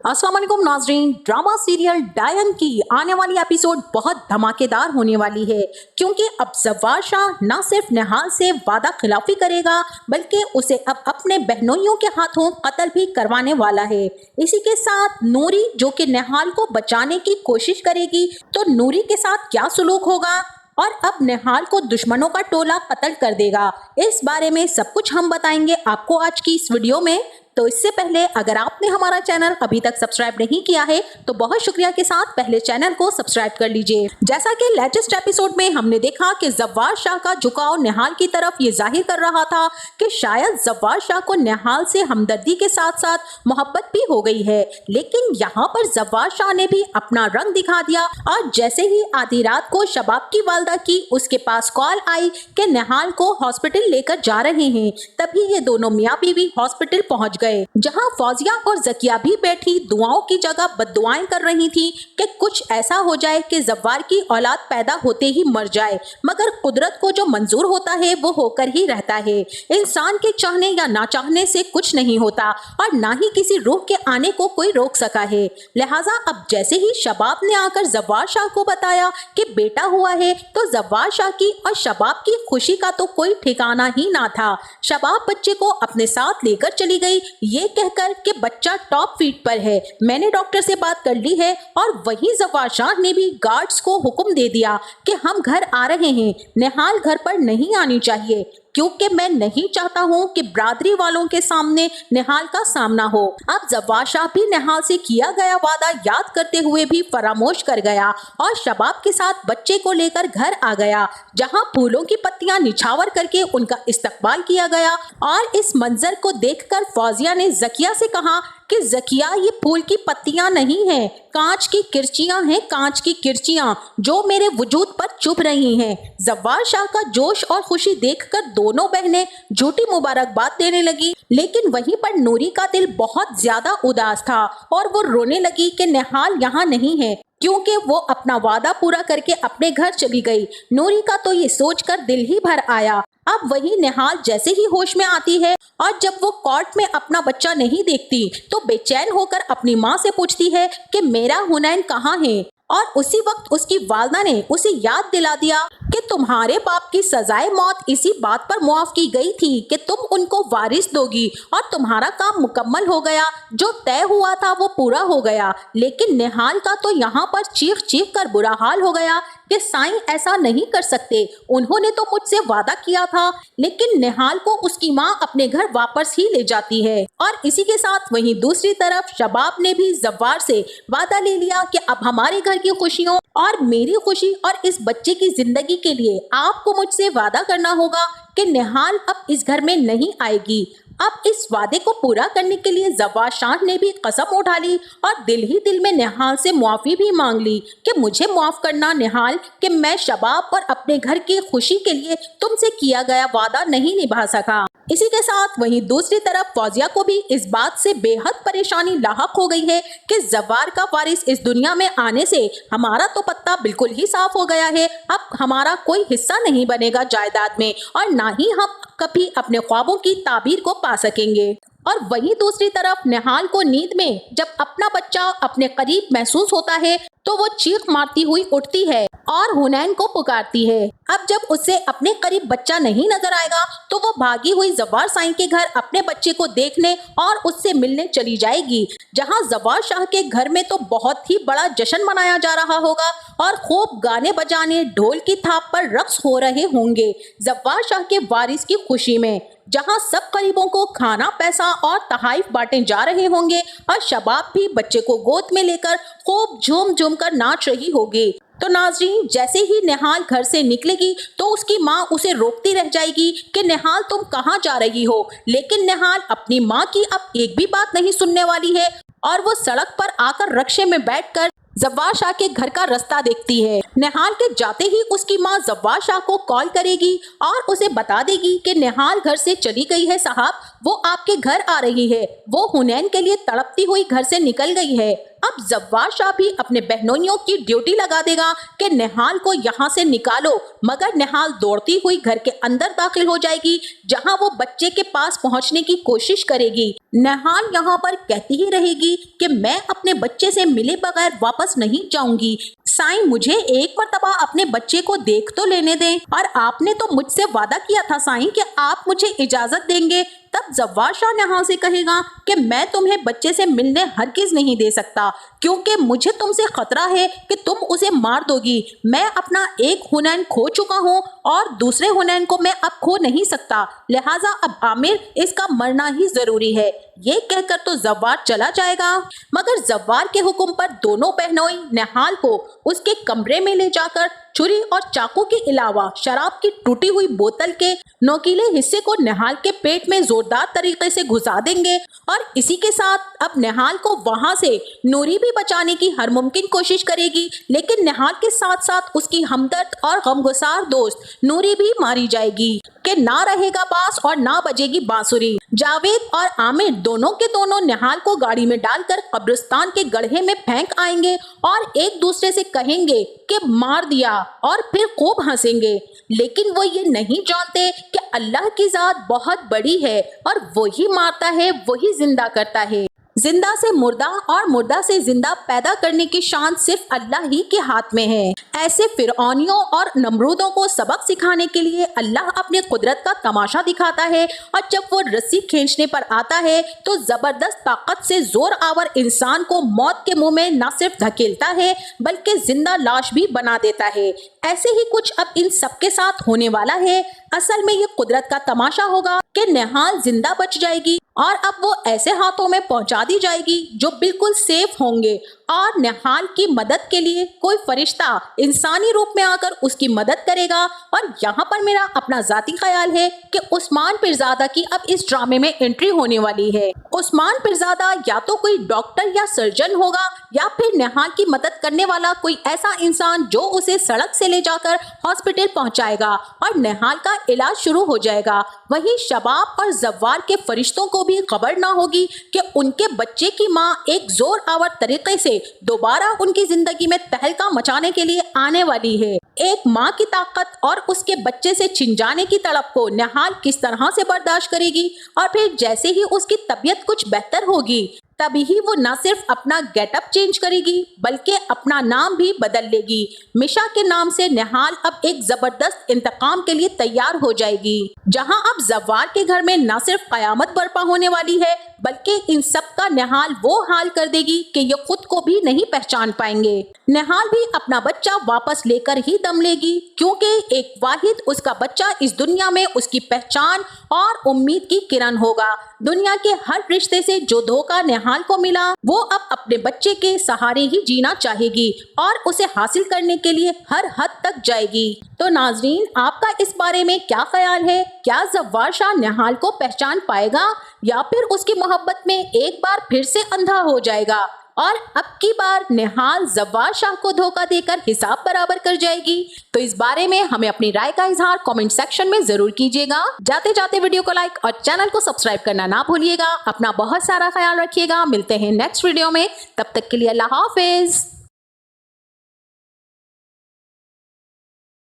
अस्सलाम वालेकुम नाज़रीन। ड्रामा सीरियल डायन की आने वाली एपिसोड बहुत धमाकेदार होने वाली है, क्योंकि अब ज़व्वार शाह न सिर्फ निहाल से वादा खिलाफी करेगा बल्कि उसे अब अपने बहनोइयों के हाथों कत्ल भी करवाने वाला है। इसी के साथ नूरी जो कि निहाल को बचाने की कोशिश करेगी, तो नूरी के साथ क्या सुलूक होगा और अब निहाल को दुश्मनों का टोला कत्ल कर देगा। इस बारे में सब कुछ हम बताएंगे आपको आज की इस वीडियो में। तो इससे पहले अगर आपने हमारा चैनल अभी तक सब्सक्राइब नहीं किया है तो बहुत शुक्रिया के साथ पहले चैनल को सब्सक्राइब कर लीजिए। जैसा कि लेटेस्ट एपिसोड में हमने देखा कि ज़व्वार शाह का झुकाव निहाल की तरफ ये जाहिर कर रहा था कि शायद ज़व्वार शाह को निहाल से हमदर्दी के साथ साथ मोहब्बत भी हो गई है, लेकिन यहाँ पर ज़व्वार शाह ने भी अपना रंग दिखा दिया। और जैसे ही आधी रात को शबाब की वालदा की उसके पास कॉल आई कि निहाल को हॉस्पिटल लेकर जा रहे हैं, तभी ये दोनों मियाँ बीवी हॉस्पिटल पहुँच गए, जहां फौजिया और ज़किया भी बैठी दुआओं की जगह बद्दुआएं कर रही थी कि कुछ ऐसा हो जाए कि ज़व्वार की औलाद पैदा होते ही मर जाए। मगर कुदरत को जो मंजूर होता है वो होकर ही रहता है। इंसान के चाहने या ना चाहने से कुछ नहीं होता और ना ही किसी रूह के आने को कोई रोक सका है। लिहाजा अब जैसे ही शबाब ने आकर ज़व्वार शाह को बताया कि बेटा हुआ है, तो ज़व्वार शाह की और शबाब की खुशी का तो कोई ठिकाना ही ना था। शबाब बच्चे को अपने साथ लेकर चली गई, ये कहकर कि बच्चा टॉप फीट पर है, मैंने डॉक्टर से बात कर ली है। और वहीं ज़व्वार शाह ने भी गार्ड्स को हुक्म दे दिया कि हम घर आ रहे हैं, निहाल घर पर नहीं आनी चाहिए, क्योंकि मैं नहीं चाहता हूं कि बरादरी वालों के सामने निहाल का सामना हो। अब ज़व्वार शाह भी निहाल से किया गया वादा याद करते हुए भी फरामोश कर गया और शबाब के साथ बच्चे को लेकर घर आ गया, जहां फूलों की पत्तियां निछावर करके उनका इस्तकबाल किया गया। और इस मंजर को देखकर फौजिया ने ज़किया से कहा कि ज़किया, ये फूल की पत्तियां नहीं हैं, कांच की किरचियां हैं, कांच की किरचियां जो मेरे वजूद पर चुभ रही हैं। ज़व्वार शाह का जोश और खुशी देखकर दोनों बहनें झूठी मुबारकबाद देने लगी, लेकिन वहीं पर नूरी का दिल बहुत ज्यादा उदास था और वो रोने लगी कि निहाल यहाँ नहीं है, क्योंकि वो अपना वादा पूरा करके अपने घर चली गई। नूरी का तो ये सोचकर दिल ही भर आया। अब वही निहाल जैसे ही होश में आती है और जब वो कोर्ट में अपना बच्चा नहीं देखती तो बेचैन होकर अपनी माँ से पूछती है कि मेरा हुनैन कहाँ है। और उसी वक्त उसकी वालदा ने उसे याद दिला दिया कि तुम्हारे बाप की सजाए मौत इसी बात पर मुआफ की गई थी कि तुम उनको वारिस दोगी और तुम्हारा काम मुकम्मल हो गया, जो तय हुआ था वो पूरा हो गया। लेकिन निहाल का तो यहाँ पर चीख चीख कर बुरा हाल हो गया कि साईं ऐसा नहीं कर सकते, उन्होंने तो मुझसे वादा किया था। लेकिन निहाल को उसकी माँ अपने घर वापस ही ले जाती है। और इसी के साथ वहीं दूसरी तरफ शबाब ने भी ज़व्वार से वादा ले लिया कि अब हमारे घर की खुशियों और मेरी खुशी और इस बच्चे की जिंदगी के लिए आपको मुझसे वादा करना होगा कि निहाल अब इस घर में नहीं आएगी। अब इस वादे को पूरा करने के लिए ज़व्वार शाह ने भी कसम उठा ली और दिल ही दिल में निहाल से मुआफ़ी भी मांग ली कि मुझे माफ़ करना निहाल कि मैं शबाब और अपने घर की खुशी के लिए तुमसे किया गया वादा नहीं निभा सका। इसी के साथ वहीं दूसरी तरफ फौजिया को भी इस बात से बेहद परेशानी लाहक हो गई है कि ज़व्वार का वारिस इस दुनिया में आने से हमारा तो पत्ता बिल्कुल ही साफ हो गया है। अब हमारा कोई हिस्सा नहीं बनेगा जायदाद में और ना ही हम कभी अपने ख्वाबों की ताबीर को पा सकेंगे। और वहीं दूसरी तरफ निहाल को नींद में जब अपना बच्चा अपने करीब महसूस होता है तो वो चीख मारती हुई उठती है और हुनैन को पुकारती है। अब जब उससे अपने करीब बच्चा नहीं नजर आएगा तो वो भागी हुई ज़व्वार साईं के घर अपने बच्चे को देखने और उससे मिलने चली जाएगी, जहां ज़व्वार शाह के घर में तो बहुत ही बड़ा जश्न मनाया जा रहा होगा और खूब गाने बजाने ढोल की थाप पर रक्स हो रहे होंगे ज़व्वार शाह के वारिस की खुशी में, जहां सब करीबों को खाना पैसा और तहाइफ बांटे जा रहे होंगे और शबाब भी बच्चे को गोद में लेकर खूब झूम झूम कर नाच रही होगी। तो नाज़रीन, जैसे ही निहाल घर से निकलेगी तो उसकी माँ उसे रोकती रह जाएगी कि निहाल तुम कहाँ जा रही हो, लेकिन निहाल अपनी माँ की अब एक भी बात नहीं सुनने वाली है और वो सड़क पर आकर रक्शे में बैठकर ज़व्वार शाह के घर का रास्ता देखती है। निहाल के जाते ही उसकी माँ ज़व्वार शाह को कॉल करेगी और उसे बता देगी कि निहाल घर से चली गई है साहब, वो आपके घर आ रही है, वो हुनैन के लिए तड़पती हुई घर से निकल गई है। अब जव्वार शाह भी अपने बहनोइयों की ड्यूटी लगा देगा कि निहाल को यहाँ से निकालो, मगर निहाल दौड़ती हुई घर के अंदर दाखिल हो जाएगी जहाँ वो बच्चे के पास पहुँचने की कोशिश करेगी। निहाल यहाँ पर कहती ही रहेगी कि मैं अपने बच्चे से मिले बगैर वापस नहीं जाऊंगी। साईं, मुझे एक मर्तबा अपने बच्चे को देख तो लेने दें, और आपने तो मुझसे वादा किया था साईं कि आप मुझे इजाजत देंगे। तब जव्वार शाह निहाल से कहेगा कि मैं तुम्हें बच्चे से मिलने हरगिज नहीं दे सकता, क्योंकि मुझे तुमसे खतरा है कि तुम उसे मार दोगी। मैं अपना एक हुनैन खो चुका हूँ और दूसरे हुनैन को मैं अब खो नहीं सकता, लिहाजा अब आमिर इसका मरना ही जरूरी है। ये कहकर तो जव्वार चला जाएगा, मगर जव्वार के हुक्म पर दोनों बहनोई निहाल को उसके कमरे में ले जाकर छुरी और चाकू के अलावा शराब की टूटी हुई बोतल के नोकीले हिस्से को निहाल के पेट में जोरदार तरीके से घुसा देंगे, और इसी के साथ अब निहाल को वहां से नूरी भी बचाने की हर मुमकिन कोशिश करेगी, लेकिन निहाल के साथ साथ उसकी हमदर्द और गमगुसार दोस्त नूरी भी मारी जाएगी कि ना रहेगा बांस और ना बजेगी बांसुरी। जावेद और आमिर दोनों के दोनों निहाल को गाड़ी में डालकर कब्रिस्तान के गड्ढे में फेंक आएंगे और एक दूसरे से कहेंगे कि मार दिया, और फिर खूब हंसेंगे। लेकिन वो ये नहीं जानते कि अल्लाह की जात बहुत बड़ी है और वही मारता है वही जिंदा करता है। जिंदा से मुर्दा और मुर्दा से जिंदा पैदा करने की शान सिर्फ अल्लाह ही के हाथ में है। ऐसे फिरौनियों और नमरूदों को सबक सिखाने के लिए अल्लाह अपने कुदरत का तमाशा दिखाता है, और जब वो रस्सी खींचने पर आता है तो जबरदस्त ताकत से जोर आवर इंसान को मौत के मुंह में न सिर्फ धकेलता है बल्कि जिंदा लाश भी बना देता है। ऐसे ही कुछ अब इन सबके साथ होने वाला है। असल में ये कुदरत का तमाशा होगा कि निहाल जिंदा बच जाएगी और अब वो ऐसे हाथों में पहुंचा दी जाएगी जो बिल्कुल सेफ होंगे, और निहाल की मदद के लिए कोई फरिश्ता इंसानी रूप में आकर उसकी मदद करेगा। और यहाँ पर मेरा अपना जाती ख्याल है कि उस्मान पीरजादा की अब इस ड्रामे में एंट्री होने वाली है। उस्मान पीरजादा या तो कोई डॉक्टर या सर्जन होगा, या फिर निहाल की मदद करने वाला कोई ऐसा इंसान जो उसे सड़क से ले जाकर हॉस्पिटल पहुंचाएगा और निहाल का इलाज शुरू हो जाएगा। वहीं शबाब और जव्वार के फरिश्तों को भी खबर ना होगी कि उनके बच्चे की माँ एक जोर आवर तरीके से दोबारा उनकी जिंदगी में तहलका मचाने के लिए आने वाली है। एक माँ की ताकत और उसके बच्चे से छिन जाने की तड़प को निहाल किस तरह से बर्दाश्त करेगी, और फिर जैसे ही उसकी तबीयत कुछ बेहतर होगी तभी ही वो न सिर्फ अपना गेटअप चेंज करेगी बल्कि अपना नाम भी बदल लेगी। मिशा के नाम से निहाल अब एक जबरदस्त इंतकाम के लिए तैयार हो जाएगी, जहां अब जव्वार के घर में न सिर्फ कयामत बर्पा होने वाली है बल्कि इन सब का निहाल वो हाल कर देगी कि ये खुद को भी नहीं पहचान पाएंगे। निहाल भी अपना बच्चा वापस लेकर ही दम लेगी, क्योंकि एक वाहिद उसका बच्चा इस दुनिया में उसकी पहचान और उम्मीद की किरण होगा। दुनिया के हर रिश्ते से जो धोखा निहाल को मिला वो अब अपने बच्चे के सहारे ही जीना चाहेगी और उसे हासिल करने के लिए हर हद तक जाएगी। तो नाजरीन, आपका इस बारे में क्या ख्याल है? क्या जव्वार शाह निहाल को पहचान पाएगा या फिर उसकी मोहब्बत में एक बार फिर से अंधा हो जाएगा और अब की बार निहाल जव्वार शाह को धोखा देकर हिसाब बराबर कर जाएगी? तो इस बारे में हमें अपनी राय का इजहार कमेंट सेक्शन में जरूर कीजिएगा। जाते जाते वीडियो को लाइक और चैनल को सब्सक्राइब करना ना भूलिएगा। अपना बहुत सारा ख्याल रखिएगा। मिलते हैं नेक्स्ट वीडियो में, तब तक के लिए अल्लाह हाफिज।